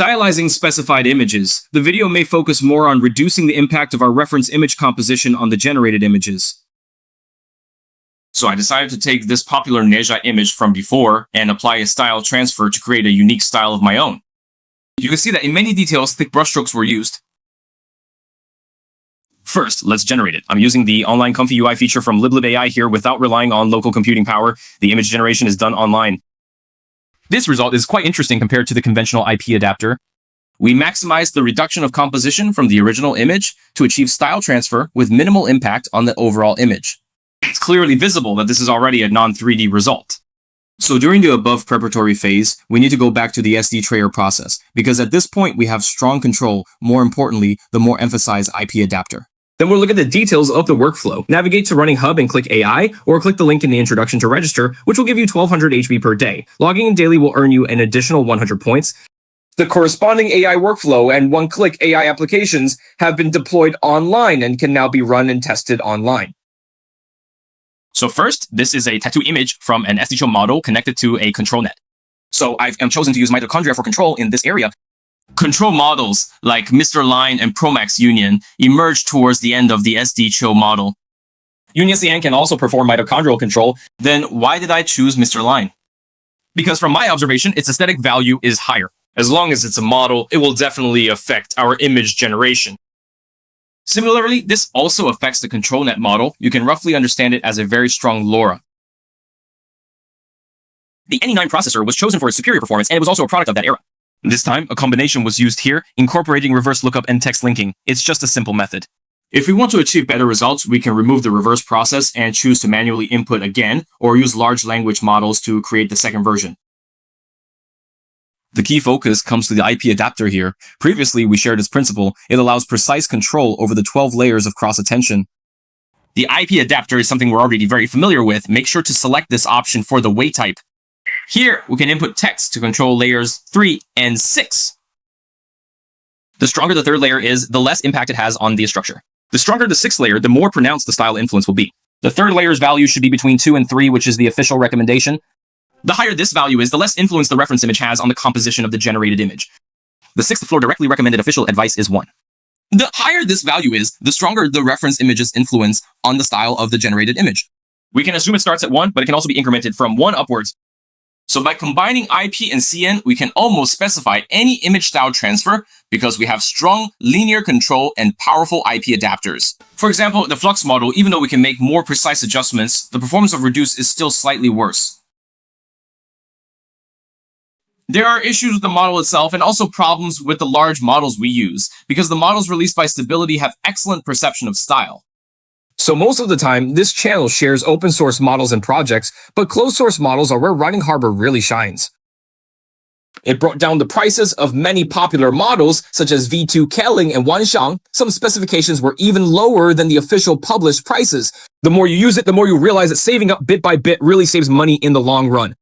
Stylizing specified images. The video may focus more on reducing the impact of our reference image composition on the generated images. So I decided to take this popular Neja image from before and apply a style transfer to create a unique style of my own. You can see that in many details, thick brushstrokes were used. First, let's generate it. I'm using the online ComfyUI feature from Bilibili AI here without relying on local computing power. The image generation is done online. This result is quite interesting compared to the conventional IP adapter. We maximized the reduction of composition from the original image to achieve style transfer with minimal impact on the overall image. It's clearly visible that this is already a non-3D result. So during the above preparatory phase, we need to go back to the SD trayer process, because at this point we have strong control, more importantly, the more emphasized IP adapter. Then we'll look at the details of the workflow. Navigate to RunningHub and click AI, or click the link in the introduction to register, which will give you 1200 HP per day. Logging in daily will earn you an additional 100 points. The corresponding AI workflow and one-click AI applications have been deployed online and can now be run and tested online. So first, this is a tattoo image from an SDHO model connected to a control net. So I've chosen to use mitochondria for control in this area. Control models like MistoLine and Promax Union emerged towards the end of the SDHO model. Union CN can also perform mitochondrial control. Then why did I choose MistoLine? Because from my observation, its aesthetic value is higher. As long as it's a model, it will definitely affect our image generation. Similarly, this also affects the control net model. You can roughly understand it as a very strong LoRa. The NE9 processor was chosen for its superior performance, and it was also a product of that era. This time, a combination was used here, incorporating reverse lookup and text linking. It's just a simple method. If we want to achieve better results, we can remove the reverse process and choose to manually input again, or use large language models to create the second version. The key focus comes to the IP adapter here. Previously, we shared its principle. It allows precise control over the 12 layers of cross-attention. The IP adapter is something we're already very familiar with. Make sure to select this option for the weight type. Here, we can input text to control layers 3 and 6. The stronger the third layer is, the less impact it has on the structure. The stronger the sixth layer, the more pronounced the style influence will be. The third layer's value should be between 2 and 3, which is the official recommendation. The higher this value is, the less influence the reference image has on the composition of the generated image. The sixth floor directly recommended official advice is 1. The higher this value is, the stronger the reference image's influence on the style of the generated image. We can assume it starts at 1, but it can also be incremented from 1 upwards. So by combining IP and CN, we can almost specify any image style transfer because we have strong linear control and powerful IP adapters. For example, the Flux model, even though we can make more precise adjustments, the performance of Reduce is still slightly worse. There are issues with the model itself and also problems with the large models we use, because the models released by Stability have excellent perception of style. So most of the time, this channel shares open source models and projects, but closed source models are where RunningHub really shines. It brought down the prices of many popular models, such as V2 Keling and Wanxiang. Some specifications were even lower than the official published prices. The more you use it, the more you realize that saving up bit by bit really saves money in the long run.